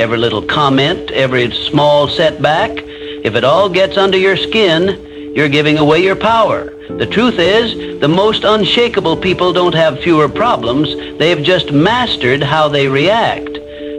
every little comment, every small setback, if it all gets under your skin, you're giving away your power. The truth is, the most unshakable people don't have fewer problems. They've just mastered how they react.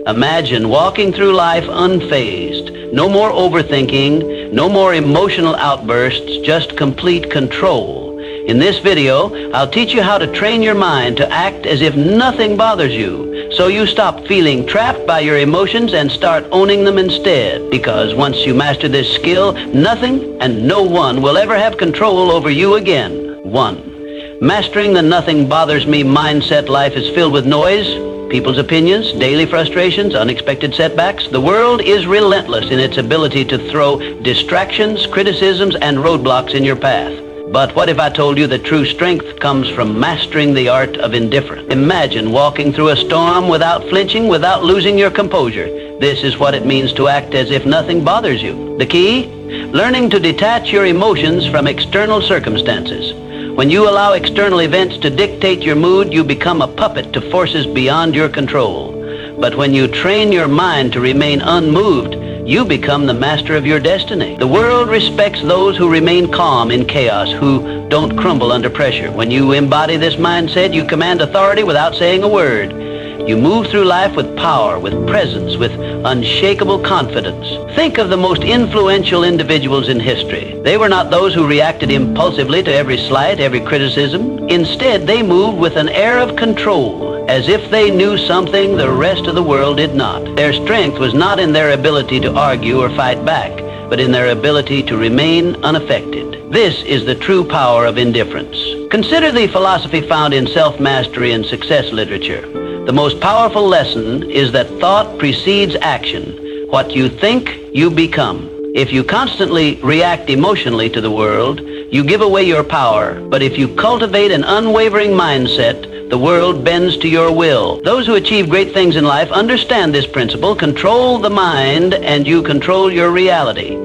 Imagine walking through life unfazed. No more overthinking, no more emotional outbursts, just complete control. In this video, I'll teach you how to train your mind to act as if nothing bothers you, so you stop feeling trapped by your emotions and start owning them instead. Because once you master this skill, nothing and no one will ever have control over you again. 1. Mastering the nothing bothers me mindset. Life is filled with noise, people's opinions, daily frustrations, unexpected setbacks. The world is relentless in its ability to throw distractions, criticisms, and roadblocks in your path. But what if I told you that true strength comes from mastering the art of indifference? Imagine walking through a storm without flinching, without losing your composure. This is what it means to act as if nothing bothers you. The key? Learning to detach your emotions from external circumstances. When you allow external events to dictate your mood, you become a puppet to forces beyond your control. But when you train your mind to remain unmoved, you become the master of your destiny. The world respects those who remain calm in chaos, who don't crumble under pressure. When you embody this mindset, you command authority without saying a word. You move through life with power, with presence, with unshakable confidence. Think of the most influential individuals in history. They were not those who reacted impulsively to every slight, every criticism. Instead, they moved with an air of control, as if they knew something the rest of the world did not. Their strength was not in their ability to argue or fight back, but in their ability to remain unaffected. This is the true power of indifference. Consider the philosophy found in self-mastery and success literature. The most powerful lesson is that thought precedes action. What you think, you become. If you constantly react emotionally to the world, you give away your power. But if you cultivate an unwavering mindset, the world bends to your will. Those who achieve great things in life understand this principle. Control the mind and you control your reality.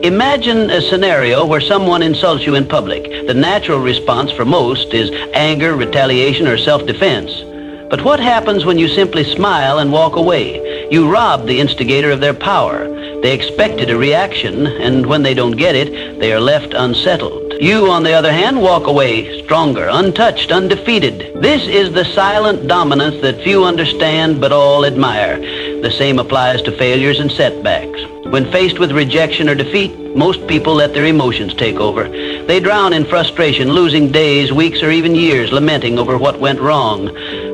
Imagine a scenario where someone insults you in public. The natural response for most is anger, retaliation, or self-defense. But what happens when you simply smile and walk away? You rob the instigator of their power. They expected a reaction, and when they don't get it, they are left unsettled. You, on the other hand, walk away stronger, untouched, undefeated. This is the silent dominance that few understand but all admire. The same applies to failures and setbacks. When faced with rejection or defeat, most people let their emotions take over. They drown in frustration, losing days, weeks, or even years lamenting over what went wrong.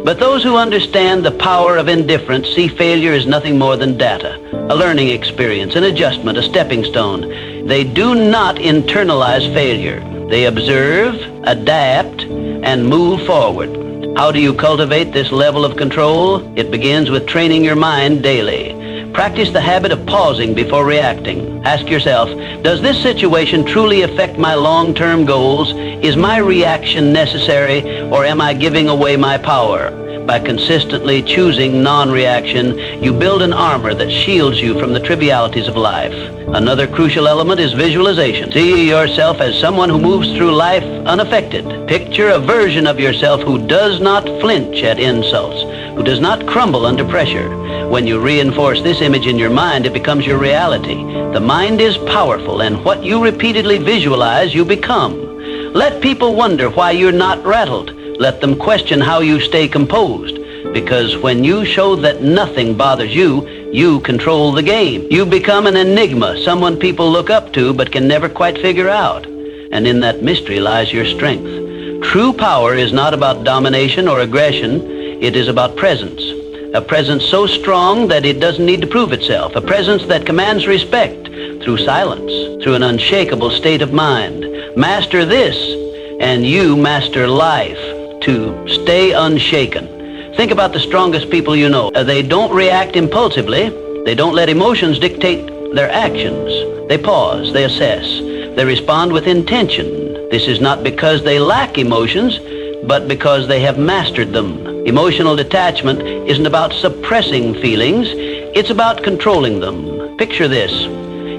But those who understand the power of indifference see failure as nothing more than data, a learning experience, an adjustment, a stepping stone. They do not internalize failure. They observe, adapt, and move forward. How do you cultivate this level of control? It begins with training your mind daily. Practice the habit of pausing before reacting. Ask yourself, does this situation truly affect my long-term goals? Is my reaction necessary, or am I giving away my power? By consistently choosing non-reaction, you build an armor that shields you from the trivialities of life. Another crucial element is visualization. See yourself as someone who moves through life unaffected. Picture a version of yourself who does not flinch at insults, who does not crumble under pressure. When you reinforce this image in your mind, it becomes your reality. The mind is powerful, and what you repeatedly visualize, you become. Let people wonder why you're not rattled. Let them question how you stay composed. Because when you show that nothing bothers you, you control the game. You become an enigma, someone people look up to but can never quite figure out. And in that mystery lies your strength. True power is not about domination or aggression. It is about presence. A presence so strong that it doesn't need to prove itself. A presence that commands respect through silence, through an unshakable state of mind. Master this, and you master life. To stay unshaken. Think about the strongest people you know. They don't react impulsively. They don't let emotions dictate their actions. They pause, they assess, they respond with intention. This is not because they lack emotions, but because they have mastered them. Emotional detachment isn't about suppressing feelings, it's about controlling them. Picture this.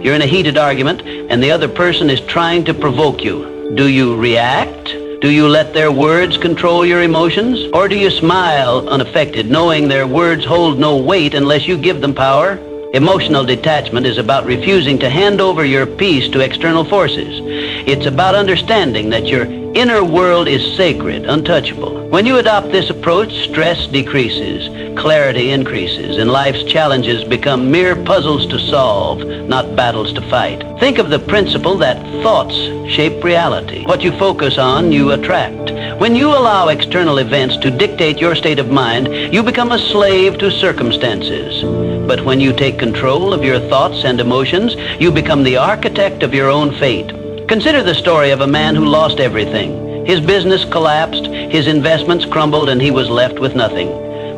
You're in a heated argument, and the other person is trying to provoke you. Do you react? Do you let their words control your emotions? Or do you smile unaffected, knowing their words hold no weight unless you give them power? Emotional detachment is about refusing to hand over your peace to external forces. It's about understanding that your inner world is sacred, untouchable. When you adopt this approach, stress decreases, clarity increases, and life's challenges become mere puzzles to solve, not battles to fight. Think of the principle that thoughts shape reality. What you focus on, you attract. When you allow external events to dictate your state of mind, you become a slave to circumstances. But when you take control of your thoughts and emotions, you become the architect of your own fate. Consider the story of a man who lost everything. His business collapsed, his investments crumbled, and he was left with nothing.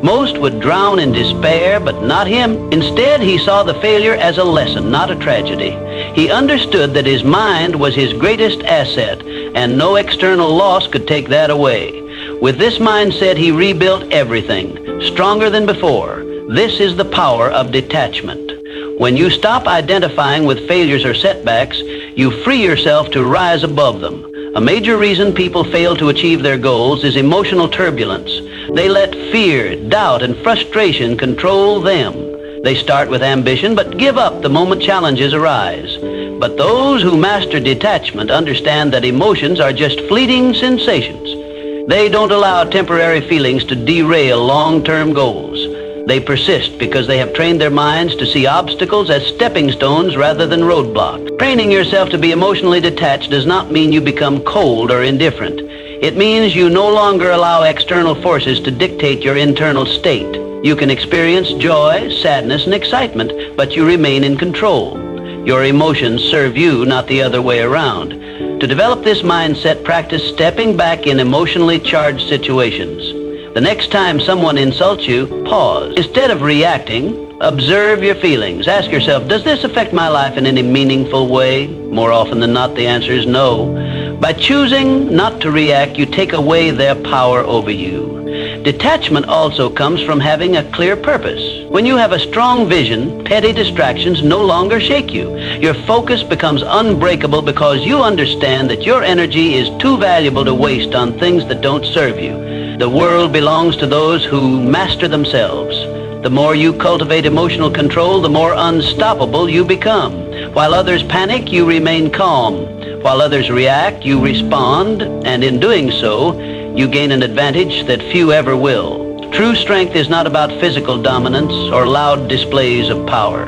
Most would drown in despair, but not him. Instead, he saw the failure as a lesson, not a tragedy. He understood that his mind was his greatest asset, and no external loss could take that away. With this mindset, he rebuilt everything, stronger than before. This is the power of detachment. When you stop identifying with failures or setbacks, you free yourself to rise above them. A major reason people fail to achieve their goals is emotional turbulence. They let fear, doubt, and frustration control them. They start with ambition, but give up the moment challenges arise. But those who master detachment understand that emotions are just fleeting sensations. They don't allow temporary feelings to derail long-term goals. They persist because they have trained their minds to see obstacles as stepping stones rather than roadblocks. Training yourself to be emotionally detached does not mean you become cold or indifferent. It means you no longer allow external forces to dictate your internal state. You can experience joy, sadness, and excitement, but you remain in control. Your emotions serve you, not the other way around. To develop this mindset, practice stepping back in emotionally charged situations. The next time someone insults you, pause. Instead of reacting, observe your feelings. Ask yourself, does this affect my life in any meaningful way? More often than not, the answer is no. By choosing not to react, you take away their power over you. Detachment also comes from having a clear purpose. When you have a strong vision, petty distractions no longer shake you. Your focus becomes unbreakable because you understand that your energy is too valuable to waste on things that don't serve you. The world belongs to those who master themselves. The more you cultivate emotional control, the more unstoppable you become. While others panic, you remain calm. While others react, you respond, and in doing so, you gain an advantage that few ever will. True strength is not about physical dominance or loud displays of power.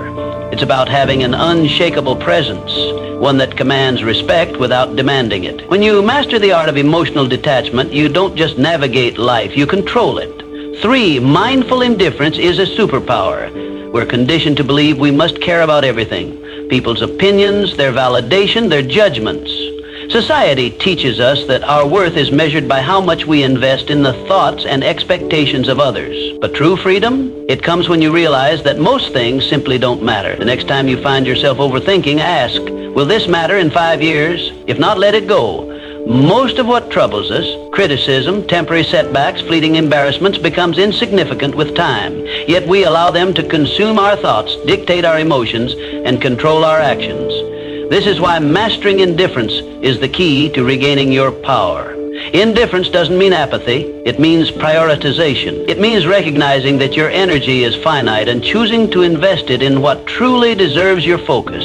It's about having an unshakable presence, one that commands respect without demanding it. When you master the art of emotional detachment, you don't just navigate life, you control it. 3, mindful indifference is a superpower. We're conditioned to believe we must care about everything. People's opinions, their validation, their judgments. Society teaches us that our worth is measured by how much we invest in the thoughts and expectations of others. But true freedom, it comes when you realize that most things simply don't matter. The next time you find yourself overthinking, ask, will this matter in 5 years? If not, let it go. Most of what troubles us, criticism, temporary setbacks, fleeting embarrassments, becomes insignificant with time. Yet we allow them to consume our thoughts, dictate our emotions, and control our actions. This is why mastering indifference is the key to regaining your power. Indifference doesn't mean apathy. It means prioritization. It means recognizing that your energy is finite and choosing to invest it in what truly deserves your focus.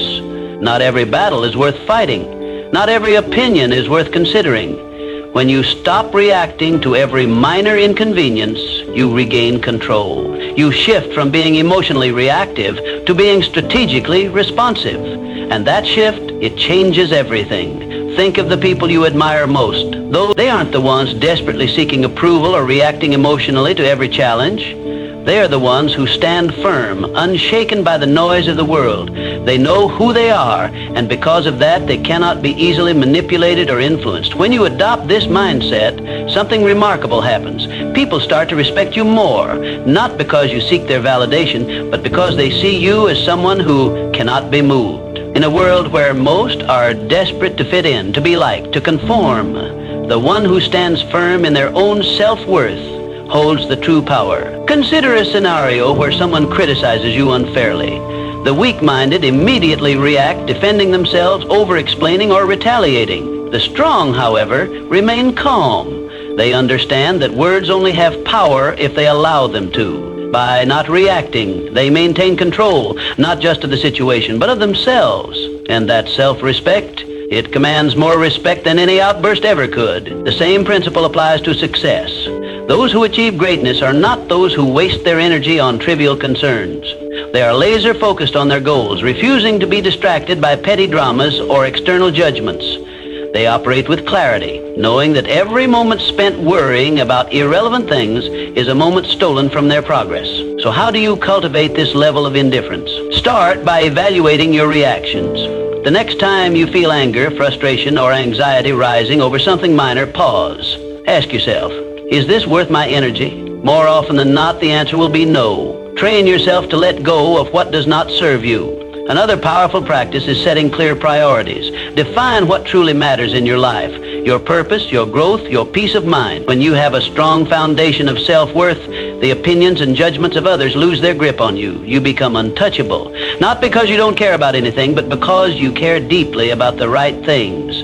Not every battle is worth fighting. Not every opinion is worth considering. When you stop reacting to every minor inconvenience, you regain control. You shift from being emotionally reactive to being strategically responsive. And that shift, it changes everything. Think of the people you admire most. Though they aren't the ones desperately seeking approval or reacting emotionally to every challenge. They are the ones who stand firm, unshaken by the noise of the world. They know who they are, and because of that, they cannot be easily manipulated or influenced. When you adopt this mindset, something remarkable happens. People start to respect you more, not because you seek their validation, but because they see you as someone who cannot be moved. In a world where most are desperate to fit in, to be liked, to conform, the one who stands firm in their own self-worth holds the true power. Consider a scenario where someone criticizes you unfairly. The weak-minded immediately react, defending themselves, over-explaining, or retaliating. The strong, however, remain calm. They understand that words only have power if they allow them to. By not reacting, they maintain control, not just of the situation, but of themselves. And that self-respect, it commands more respect than any outburst ever could. The same principle applies to success. Those who achieve greatness are not those who waste their energy on trivial concerns. They are laser focused on their goals, refusing to be distracted by petty dramas or external judgments. They operate with clarity, knowing that every moment spent worrying about irrelevant things is a moment stolen from their progress. So how do you cultivate this level of indifference? Start by evaluating your reactions. The next time you feel anger, frustration, or anxiety rising over something minor, pause. Ask yourself, is this worth my energy? More often than not, the answer will be no. Train yourself to let go of what does not serve you. Another powerful practice is setting clear priorities. Define what truly matters in your life, your purpose, your growth, your peace of mind. When you have a strong foundation of self-worth, the opinions and judgments of others lose their grip on you. You become untouchable, not because you don't care about anything, but because you care deeply about the right things.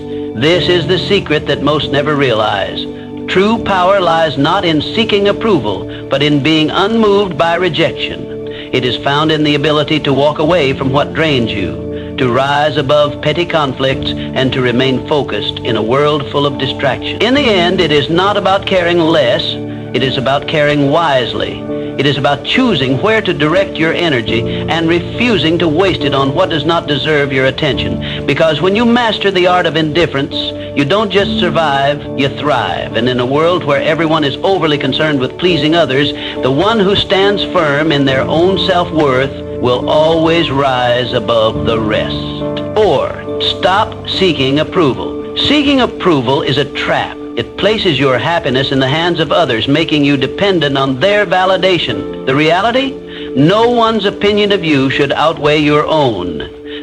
This is the secret that most never realize. True power lies not in seeking approval, but in being unmoved by rejection. It is found in the ability to walk away from what drains you, to rise above petty conflicts, and to remain focused in a world full of distraction. In the end, it is not about caring less, it is about caring wisely. It is about choosing where to direct your energy and refusing to waste it on what does not deserve your attention. Because when you master the art of indifference, you don't just survive, you thrive. And in a world where everyone is overly concerned with pleasing others, the one who stands firm in their own self-worth will always rise above the rest. 4. Stop seeking approval. Seeking approval is a trap. It places your happiness in the hands of others, making you dependent on their validation. The reality? No one's opinion of you should outweigh your own.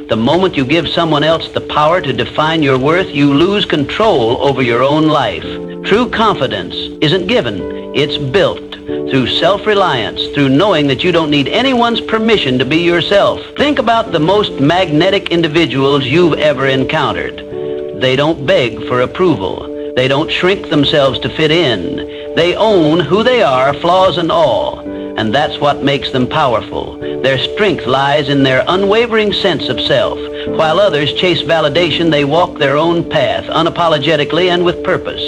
The moment you give someone else the power to define your worth, you lose control over your own life. True confidence isn't given, it's built through self-reliance, through knowing that you don't need anyone's permission to be yourself. Think about the most magnetic individuals you've ever encountered. They don't beg for approval. They don't shrink themselves to fit in. They own who they are, flaws and all. And that's what makes them powerful. Their strength lies in their unwavering sense of self. While others chase validation, they walk their own path, unapologetically and with purpose.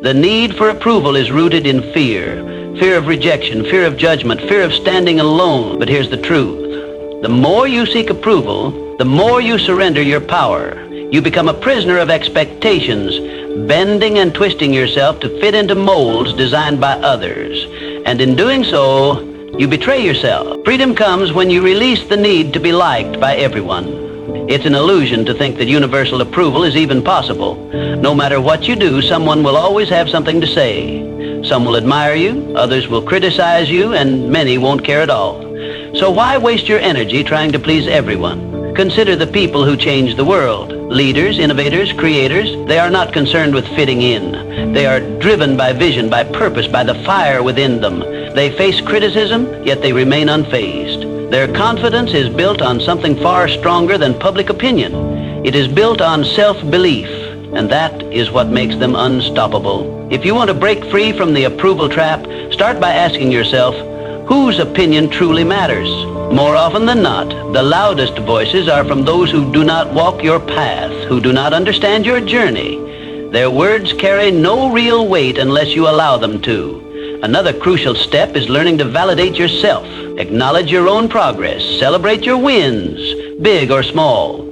The need for approval is rooted in fear. Fear of rejection, fear of judgment, fear of standing alone. But here's the truth. The more you seek approval, the more you surrender your power. You become a prisoner of expectations, bending and twisting yourself to fit into molds designed by others. And in doing so, you betray yourself. Freedom comes when you release the need to be liked by everyone. It's an illusion to think that universal approval is even possible. No matter what you do, someone will always have something to say. Some will admire you, others will criticize you, and many won't care at all. So why waste your energy trying to please everyone? Consider the people who change the world. Leaders, innovators, creators, they are not concerned with fitting in. They are driven by vision, by purpose, by the fire within them. They face criticism, yet they remain unfazed. Their confidence is built on something far stronger than public opinion. It is built on self-belief, and that is what makes them unstoppable. If you want to break free from the approval trap, start by asking yourself, whose opinion truly matters? More often than not, the loudest voices are from those who do not walk your path, who do not understand your journey. Their words carry no real weight unless you allow them to. Another crucial step is learning to validate yourself. Acknowledge your own progress. Celebrate your wins, big or small.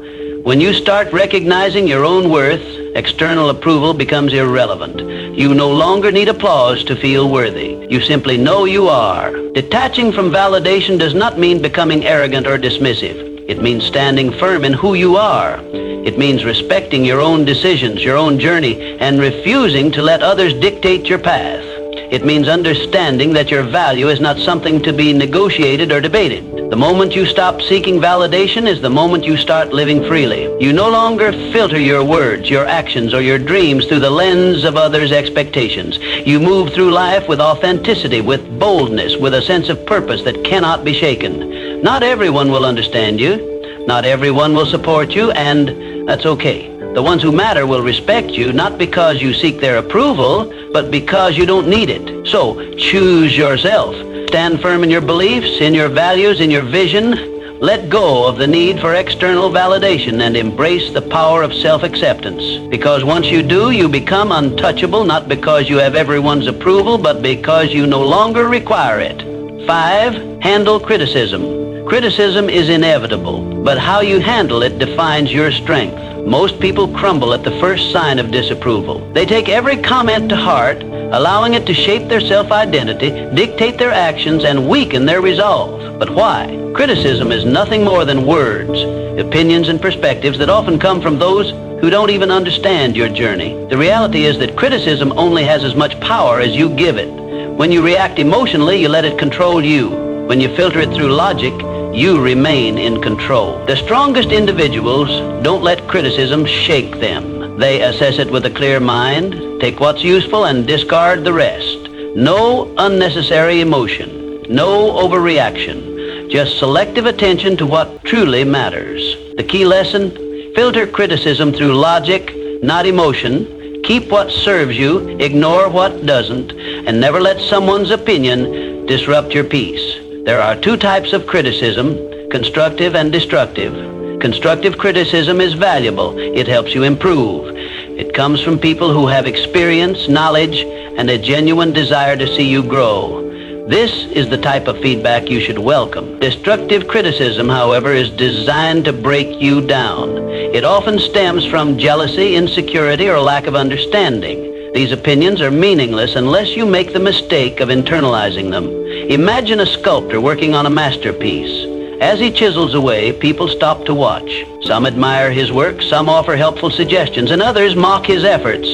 When you start recognizing your own worth, external approval becomes irrelevant. You no longer need applause to feel worthy. You simply know you are. Detaching from validation does not mean becoming arrogant or dismissive. It means standing firm in who you are. It means respecting your own decisions, your own journey, and refusing to let others dictate your path. It means understanding that your value is not something to be negotiated or debated. The moment you stop seeking validation is the moment you start living freely. You no longer filter your words, your actions, or your dreams through the lens of others' expectations. You move through life with authenticity, with boldness, with a sense of purpose that cannot be shaken. Not everyone will understand you. Not everyone will support you, and that's okay. The ones who matter will respect you, not because you seek their approval, but because you don't need it. So, choose yourself. Stand firm in your beliefs, in your values, in your vision. Let go of the need for external validation and embrace the power of self-acceptance. Because once you do, you become untouchable, not because you have everyone's approval, but because you no longer require it. 5, handle criticism. Criticism is inevitable, but how you handle it defines your strength. Most people crumble at the first sign of disapproval. They take every comment to heart, allowing it to shape their self-identity, dictate their actions, and weaken their resolve. But why? Criticism is nothing more than words, opinions, and perspectives that often come from those who don't even understand your journey. The reality is that criticism only has as much power as you give it. When you react emotionally, you let it control you. When you filter it through logic, you remain in control. The strongest individuals don't let criticism shake them. They assess it with a clear mind, take what's useful, and discard the rest. No unnecessary emotion, no overreaction, just selective attention to what truly matters. The key lesson: filter criticism through logic, not emotion. Keep what serves you, ignore what doesn't, and never let someone's opinion disrupt your peace. There are 2 types of criticism, constructive and destructive. Constructive criticism is valuable. It helps you improve. It comes from people who have experience, knowledge, and a genuine desire to see you grow. This is the type of feedback you should welcome. Destructive criticism, however, is designed to break you down. It often stems from jealousy, insecurity, or lack of understanding. These opinions are meaningless unless you make the mistake of internalizing them. Imagine a sculptor working on a masterpiece. As he chisels away, people stop to watch. Some admire his work, some offer helpful suggestions, and others mock his efforts.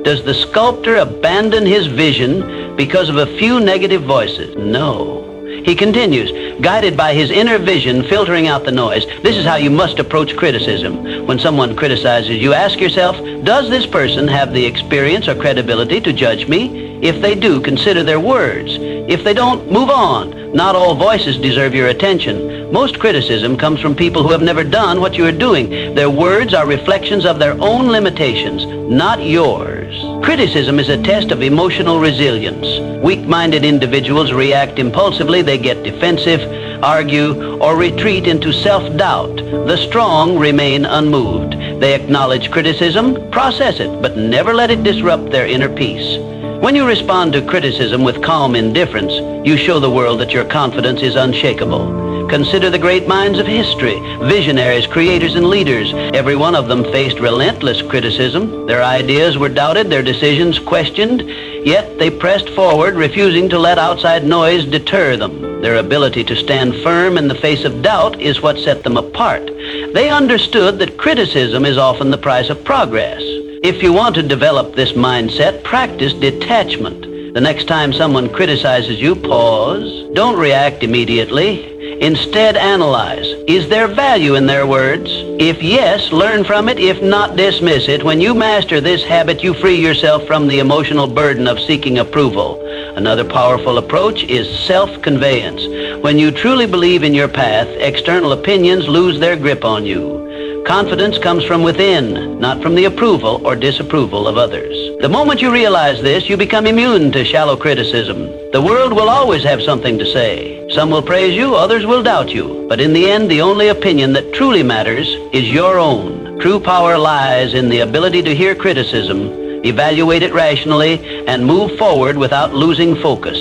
Does the sculptor abandon his vision because of a few negative voices? No. He continues, guided by his inner vision, filtering out the noise. This is how you must approach criticism. When someone criticizes you, ask yourself, does this person have the experience or credibility to judge me? If they do, consider their words. If they don't, move on. Not all voices deserve your attention. Most criticism comes from people who have never done what you are doing. Their words are reflections of their own limitations, not yours. Criticism is a test of emotional resilience. Weak-minded individuals react impulsively. They get defensive, argue, or retreat into self-doubt. The strong remain unmoved. They acknowledge criticism, process it, but never let it disrupt their inner peace. When you respond to criticism with calm indifference, you show the world that your confidence is unshakable. Consider the great minds of history, visionaries, creators, and leaders. Every one of them faced relentless criticism. Their ideas were doubted, their decisions questioned, yet they pressed forward, refusing to let outside noise deter them. Their ability to stand firm in the face of doubt is what set them apart. They understood that criticism is often the price of progress. If you want to develop this mindset, practice detachment. The next time someone criticizes you, pause. Don't react immediately. Instead, analyze. Is there value in their words? If yes, learn from it. If not, dismiss it. When you master this habit, you free yourself from the emotional burden of seeking approval. Another powerful approach is self-conveyance. When you truly believe in your path, external opinions lose their grip on you. Confidence comes from within, not from the approval or disapproval of others. The moment you realize this, you become immune to shallow criticism. The world will always have something to say. Some will praise you, others will doubt you. But in the end, the only opinion that truly matters is your own. True power lies in the ability to hear criticism, evaluate it rationally, and move forward without losing focus.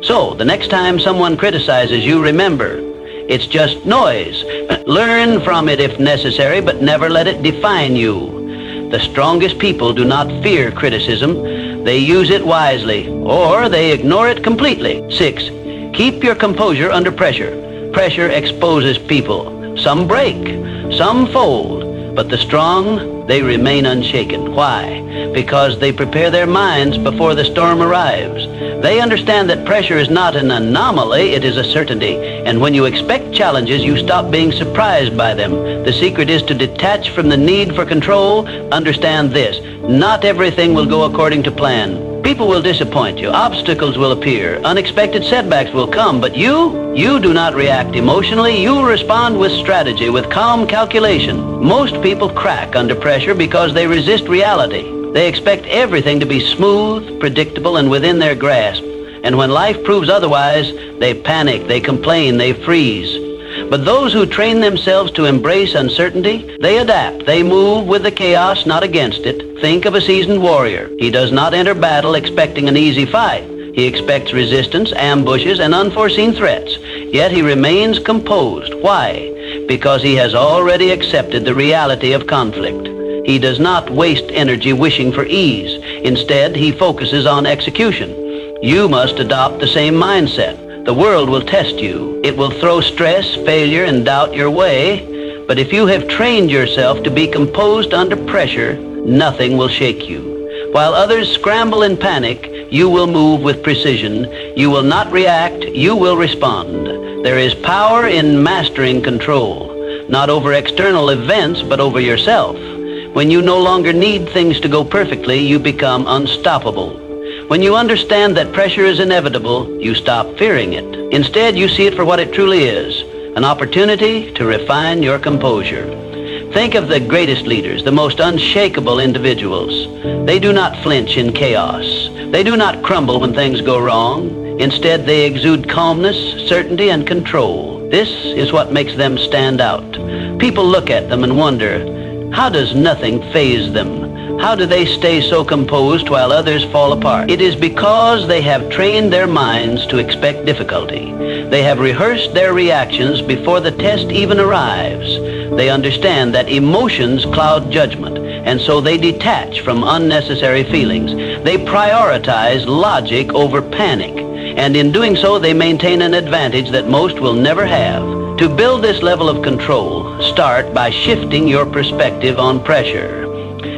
So, the next time someone criticizes you, remember, it's just noise. Learn from it if necessary, but never let it define you. The strongest people do not fear criticism. They use it wisely, or they ignore it completely. 6, keep your composure under pressure. Pressure exposes people. Some break, some fold, but the strong, they remain unshaken. Why? Because they prepare their minds before the storm arrives. They understand that pressure is not an anomaly, it is a certainty. And when you expect challenges, you stop being surprised by them. The secret is to detach from the need for control. Understand this: not everything will go according to plan. People will disappoint you. Obstacles will appear. Unexpected setbacks will come. But you do not react emotionally. You respond with strategy, with calm calculation. Most people crack under pressure because they resist reality. They expect everything to be smooth, predictable, and within their grasp. And when life proves otherwise, they panic, they complain, they freeze. But those who train themselves to embrace uncertainty, they adapt. They move with the chaos, not against it. Think of a seasoned warrior. He does not enter battle expecting an easy fight. He expects resistance, ambushes, and unforeseen threats. Yet he remains composed. Why? Because he has already accepted the reality of conflict. He does not waste energy wishing for ease. Instead, he focuses on execution. You must adopt the same mindset. The world will test you. It will throw stress, failure, and doubt your way. But if you have trained yourself to be composed under pressure, nothing will shake you. While others scramble in panic, you will move with precision. You will not react, you will respond. There is power in mastering control, not over external events, but over yourself. When you no longer need things to go perfectly, you become unstoppable. When you understand that pressure is inevitable, you stop fearing it. Instead, you see it for what it truly is, an opportunity to refine your composure. Think of the greatest leaders, the most unshakable individuals. They do not flinch in chaos. They do not crumble when things go wrong. Instead, they exude calmness, certainty, and control. This is what makes them stand out. People look at them and wonder, how does nothing faze them? How do they stay so composed while others fall apart? It is because they have trained their minds to expect difficulty. They have rehearsed their reactions before the test even arrives. They understand that emotions cloud judgment, and so they detach from unnecessary feelings. They prioritize logic over panic, and in doing so, they maintain an advantage that most will never have. To build this level of control, start by shifting your perspective on pressure.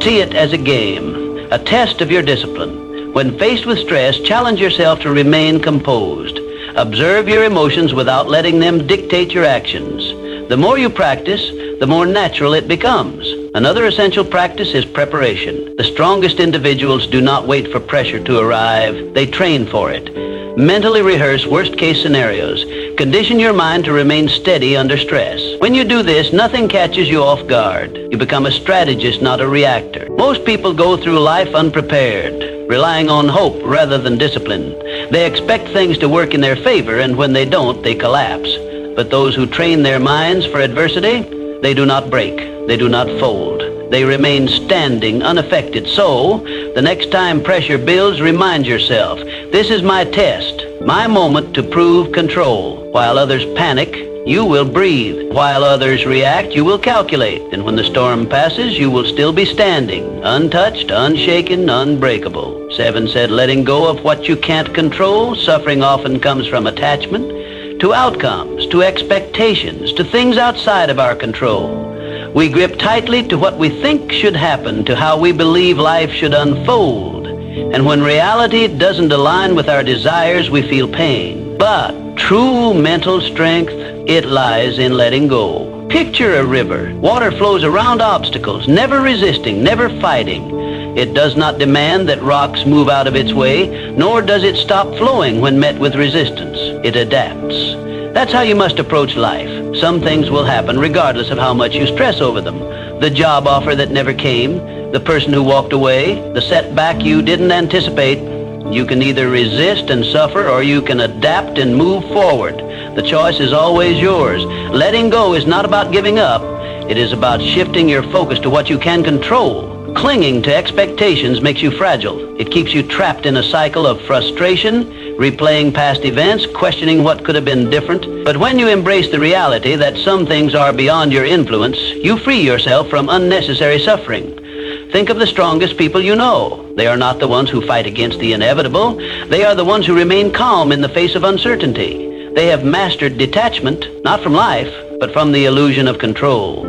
See it as a game, a test of your discipline. When faced with stress, challenge yourself to remain composed. Observe your emotions without letting them dictate your actions. The more you practice, the more natural it becomes. Another essential practice is preparation. The strongest individuals do not wait for pressure to arrive. They train for it. Mentally rehearse worst-case scenarios. Condition your mind to remain steady under stress. When you do this, nothing catches you off guard. You become a strategist, not a reactor. Most people go through life unprepared, relying on hope rather than discipline. They expect things to work in their favor, and when they don't, they collapse. But those who train their minds for adversity, they do not break. They do not fold. They remain standing, unaffected. So, the next time pressure builds, remind yourself, this is my test, my moment to prove control. While others panic, you will breathe. While others react, you will calculate. And when the storm passes, you will still be standing, untouched, unshaken, unbreakable. 7 said, letting go of what you can't control. Suffering often comes from attachment to outcomes, to expectations, to things outside of our control. We grip tightly to what we think should happen, to how we believe life should unfold. And when reality doesn't align with our desires, we feel pain. But true mental strength, it lies in letting go. Picture a river. Water flows around obstacles, never resisting, never fighting. It does not demand that rocks move out of its way, nor does it stop flowing when met with resistance. It adapts. That's how you must approach life. Some things will happen regardless of how much you stress over them. The job offer that never came, the person who walked away, the setback you didn't anticipate. You can either resist and suffer, or you can adapt and move forward. The choice is always yours. Letting go is not about giving up. It is about shifting your focus to what you can control. Clinging to expectations makes you fragile. It keeps you trapped in a cycle of frustration, replaying past events, questioning what could have been different. But when you embrace the reality that some things are beyond your influence, you free yourself from unnecessary suffering. Think of the strongest people you know. They are not the ones who fight against the inevitable. They are the ones who remain calm in the face of uncertainty. They have mastered detachment, not from life, but from the illusion of control.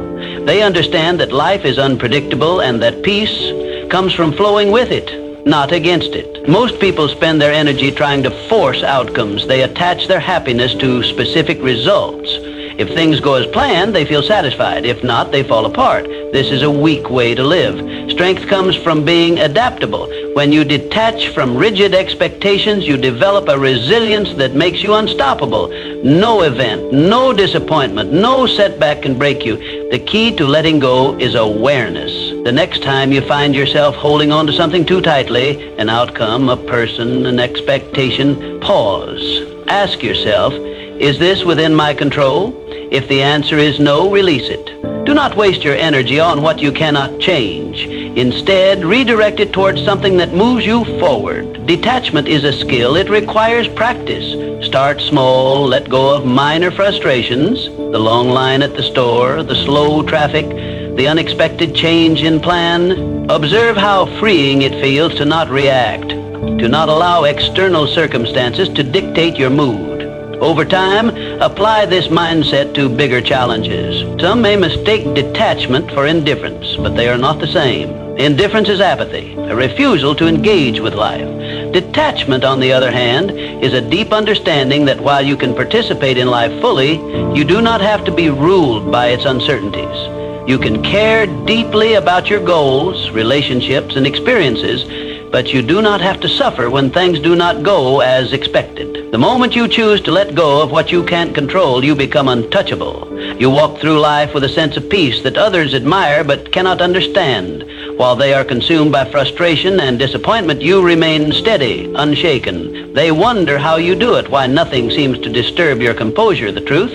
They understand that life is unpredictable and that peace comes from flowing with it, not against it. Most people spend their energy trying to force outcomes. They attach their happiness to specific results. If things go as planned, they feel satisfied. If not, they fall apart. This is a weak way to live. Strength comes from being adaptable. When you detach from rigid expectations, you develop a resilience that makes you unstoppable. No event, no disappointment, no setback can break you. The key to letting go is awareness. The next time you find yourself holding on to something too tightly, an outcome, a person, an expectation, pause. Ask yourself, is this within my control? If the answer is no, release it. Do not waste your energy on what you cannot change. Instead, redirect it towards something that moves you forward. Detachment is a skill. It requires practice. Start small, let go of minor frustrations, the long line at the store, the slow traffic, the unexpected change in plan. Observe how freeing it feels to not react, to not allow external circumstances to dictate your mood. Over time, apply this mindset to bigger challenges. Some may mistake detachment for indifference, but they are not the same. Indifference is apathy, a refusal to engage with life. Detachment, on the other hand, is a deep understanding that while you can participate in life fully, you do not have to be ruled by its uncertainties. You can care deeply about your goals, relationships, and experiences, but you do not have to suffer when things do not go as expected. The moment you choose to let go of what you can't control, you become untouchable. You walk through life with a sense of peace that others admire but cannot understand. While they are consumed by frustration and disappointment, you remain steady, unshaken. They wonder how you do it, why nothing seems to disturb your composure. The truth?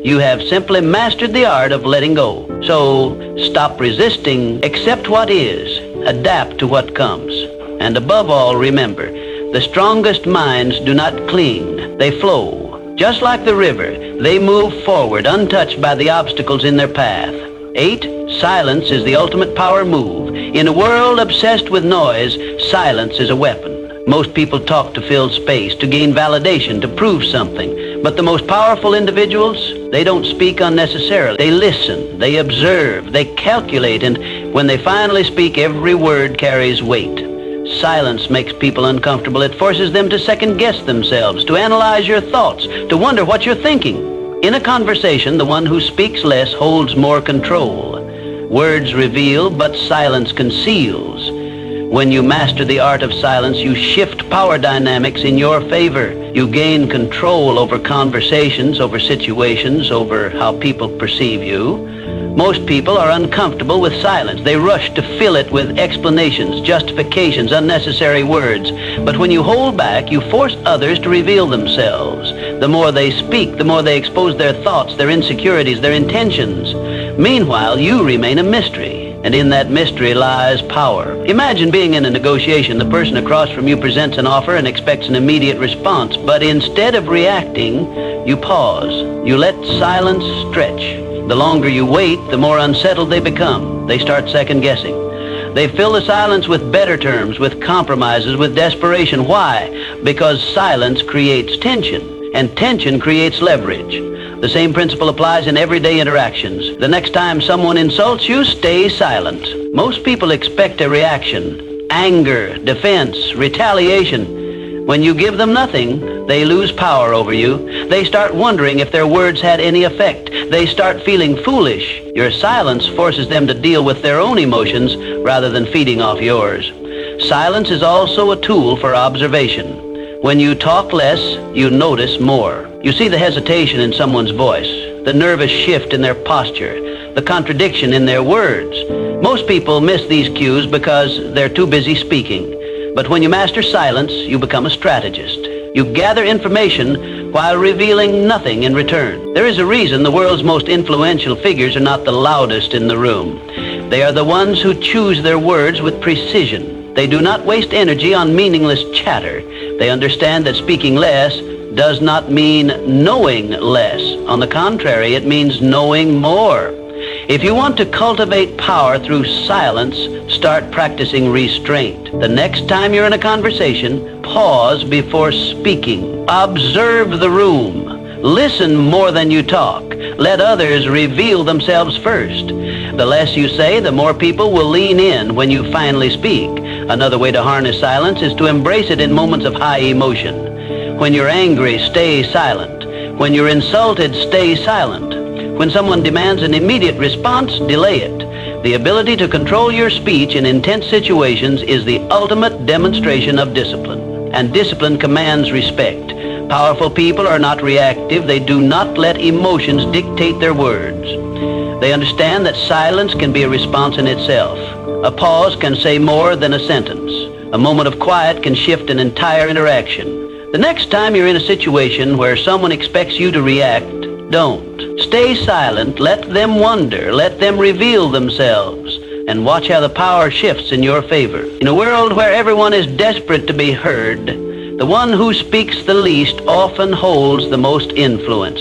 You have simply mastered the art of letting go. So stop resisting, accept what is, adapt to what comes. And above all, remember, the strongest minds do not cling, they flow. Just like the river, they move forward untouched by the obstacles in their path. 8, silence is the ultimate power move. In a world obsessed with noise, silence is a weapon. Most people talk to fill space, to gain validation, to prove something. But the most powerful individuals, they don't speak unnecessarily. They listen, they observe, they calculate, and when they finally speak, every word carries weight. Silence makes people uncomfortable. It forces them to second-guess themselves, to analyze your thoughts, to wonder what you're thinking. In a conversation, the one who speaks less holds more control. Words reveal, but silence conceals. When you master the art of silence, you shift power dynamics in your favor. You gain control over conversations, over situations, over how people perceive you. Most people are uncomfortable with silence. They rush to fill it with explanations, justifications, unnecessary words. But when you hold back, you force others to reveal themselves. The more they speak, the more they expose their thoughts, their insecurities, their intentions. Meanwhile, you remain a mystery. And in that mystery lies power. Imagine being in a negotiation. The person across from you presents an offer and expects an immediate response. But instead of reacting, you pause. You let silence stretch. The longer you wait, the more unsettled they become. They start second-guessing. They fill the silence with better terms, with compromises, with desperation. Why? Because silence creates tension, and tension creates leverage. The same principle applies in everyday interactions. The next time someone insults you, stay silent. Most people expect a reaction: anger, defense, retaliation. When you give them nothing, they lose power over you. They start wondering if their words had any effect. They start feeling foolish. Your silence forces them to deal with their own emotions rather than feeding off yours. Silence is also a tool for observation. When you talk less, you notice more. You see the hesitation in someone's voice, the nervous shift in their posture, the contradiction in their words. Most people miss these cues because they're too busy speaking. But when you master silence, you become a strategist. You gather information while revealing nothing in return. There is a reason the world's most influential figures are not the loudest in the room. They are the ones who choose their words with precision. They do not waste energy on meaningless chatter. They understand that speaking less does not mean knowing less. On the contrary, it means knowing more. If you want to cultivate power through silence, start practicing restraint. The next time you're in a conversation, pause before speaking. Observe the room. Listen more than you talk. Let others reveal themselves first. The less you say, the more people will lean in when you finally speak. Another way to harness silence is to embrace it in moments of high emotion. When you're angry, stay silent. When you're insulted, stay silent. When someone demands an immediate response, delay it. The ability to control your speech in intense situations is the ultimate demonstration of discipline, and discipline commands respect. Powerful people are not reactive. They do not let emotions dictate their words. They understand that silence can be a response in itself. A pause can say more than a sentence. A moment of quiet can shift an entire interaction. The next time you're in a situation where someone expects you to react, don't. Stay silent, let them wonder, let them reveal themselves, and watch how the power shifts in your favor. In a world where everyone is desperate to be heard, the one who speaks the least often holds the most influence.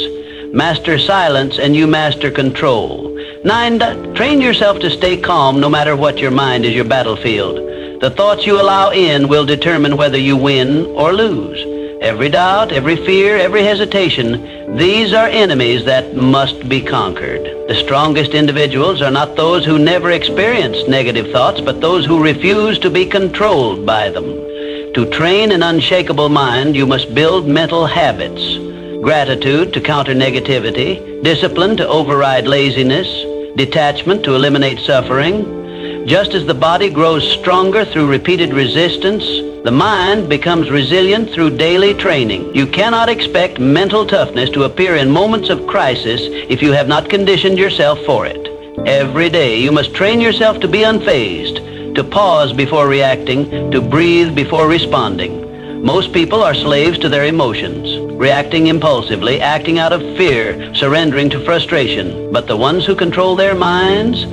Master silence and you master control. 9. Train yourself to stay calm no matter what your mind is your battlefield. The thoughts you allow in will determine whether you win or lose. Every doubt, every fear, every hesitation, these are enemies that must be conquered. The strongest individuals are not those who never experience negative thoughts, but those who refuse to be controlled by them. To train an unshakable mind, you must build mental habits. Gratitude to counter negativity, discipline to override laziness, detachment to eliminate suffering. Just as the body grows stronger through repeated resistance, the mind becomes resilient through daily training. You cannot expect mental toughness to appear in moments of crisis if you have not conditioned yourself for it. Every day you must train yourself to be unfazed, to pause before reacting, to breathe before responding. Most people are slaves to their emotions, reacting impulsively, acting out of fear, surrendering to frustration. But the ones who control their minds,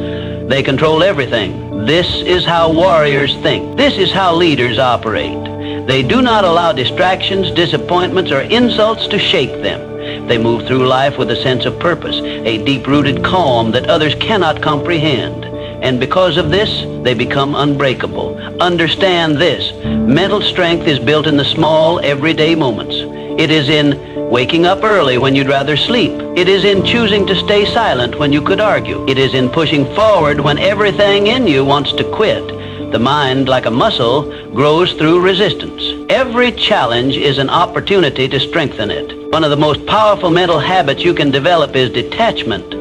they control everything. This is how warriors think. This is how leaders operate. They do not allow distractions, disappointments, or insults to shake them. They move through life with a sense of purpose, a deep-rooted calm that others cannot comprehend. And because of this, they become unbreakable. Understand this. Mental strength is built in the small, everyday moments. It is in waking up early when you'd rather sleep. It is in choosing to stay silent when you could argue. It is in pushing forward when everything in you wants to quit. The mind, like a muscle, grows through resistance. Every challenge is an opportunity to strengthen it. One of the most powerful mental habits you can develop is detachment.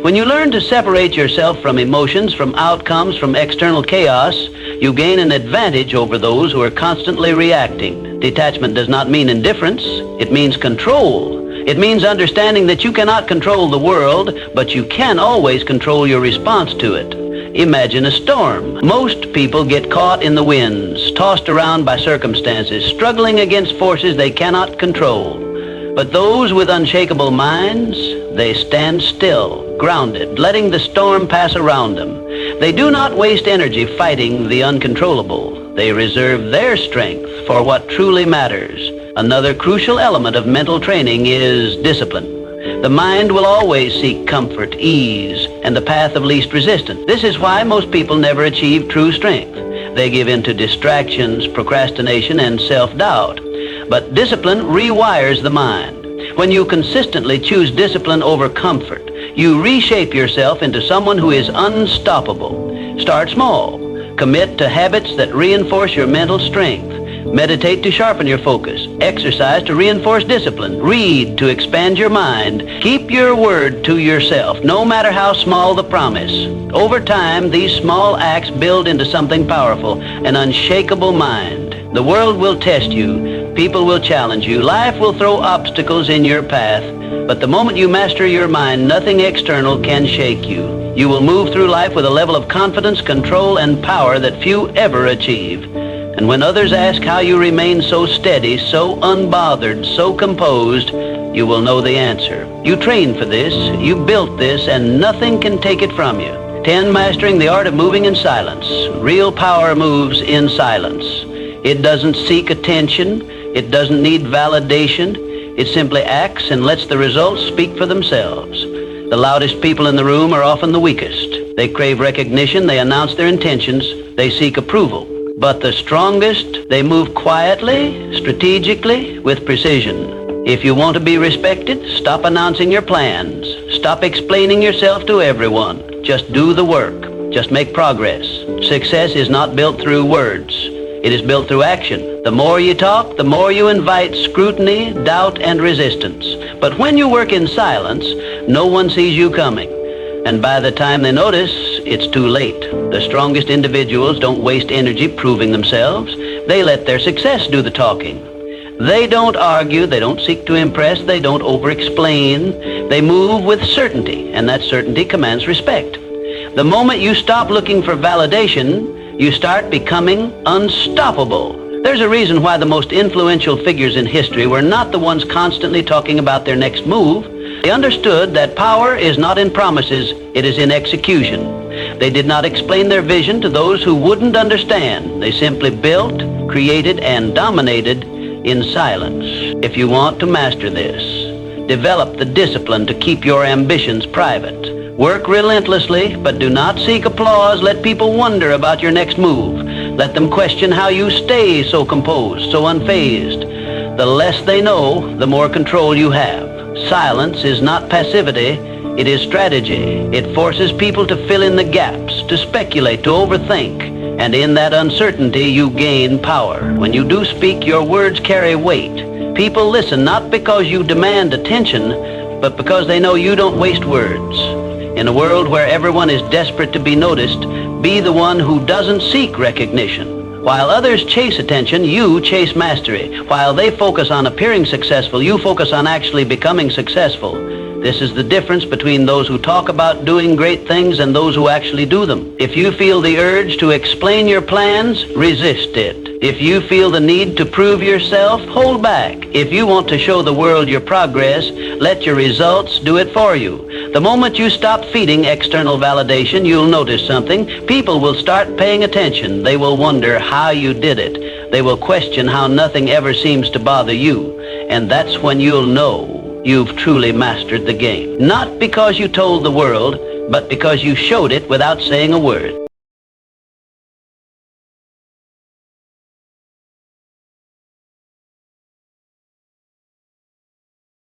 When you learn to separate yourself from emotions, from outcomes, from external chaos, you gain an advantage over those who are constantly reacting. Detachment does not mean indifference. It means control. It means understanding that you cannot control the world, but you can always control your response to it. Imagine a storm. Most people get caught in the winds, tossed around by circumstances, struggling against forces they cannot control. But those with unshakable minds, they stand still, grounded, letting the storm pass around them. They do not waste energy fighting the uncontrollable. They reserve their strength for what truly matters. Another crucial element of mental training is discipline. The mind will always seek comfort, ease, and the path of least resistance. This is why most people never achieve true strength. They give in to distractions, procrastination, and self-doubt. But discipline rewires the mind. When you consistently choose discipline over comfort, you reshape yourself into someone who is unstoppable. Start small. Commit to habits that reinforce your mental strength. Meditate to sharpen your focus. Exercise to reinforce discipline. Read to expand your mind. Keep your word to yourself, no matter how small the promise. Over time, these small acts build into something powerful, an unshakable mind. The world will test you. People will challenge you. Life will throw obstacles in your path. But the moment you master your mind, nothing external can shake you. You will move through life with a level of confidence, control, and power that few ever achieve. And when others ask how you remain so steady, so unbothered, so composed, you will know the answer. You trained for this, you built this, and nothing can take it from you. 10. Mastering the art of moving in silence. Real power moves in silence. It doesn't seek attention. It doesn't need validation. It simply acts and lets the results speak for themselves. The loudest people in the room are often the weakest. They crave recognition. They announce their intentions. They seek approval. But the strongest, they move quietly, strategically, with precision. If you want to be respected, stop announcing your plans. Stop explaining yourself to everyone. Just do the work. Just make progress. Success is not built through words. It is built through action. The more you talk, the more you invite scrutiny, doubt, and resistance. But when you work in silence, no one sees you coming. And by the time they notice, it's too late. The strongest individuals don't waste energy proving themselves. They let their success do the talking. They don't argue, they don't seek to impress, they don't over-explain. They move with certainty, and that certainty commands respect. The moment you stop looking for validation, you start becoming unstoppable. There's a reason why the most influential figures in history were not the ones constantly talking about their next move. They understood that power is not in promises, it is in execution. They did not explain their vision to those who wouldn't understand. They simply built, created, and dominated in silence. If you want to master this, develop the discipline to keep your ambitions private. Work relentlessly, but do not seek applause. Let people wonder about your next move. Let them question how you stay so composed, so unfazed. The less they know, the more control you have. Silence is not passivity, it is strategy. It forces people to fill in the gaps, to speculate, to overthink. And in that uncertainty, you gain power. When you do speak, your words carry weight. People listen not because you demand attention, but because they know you don't waste words. In a world where everyone is desperate to be noticed, be the one who doesn't seek recognition. While others chase attention, you chase mastery. While they focus on appearing successful, you focus on actually becoming successful. This is the difference between those who talk about doing great things and those who actually do them. If you feel the urge to explain your plans, resist it. If you feel the need to prove yourself, hold back. If you want to show the world your progress, let your results do it for you. The moment you stop feeding external validation, you'll notice something. People will start paying attention. They will wonder how you did it. They will question how nothing ever seems to bother you. And that's when you'll know you've truly mastered the game. Not because you told the world, but because you showed it without saying a word.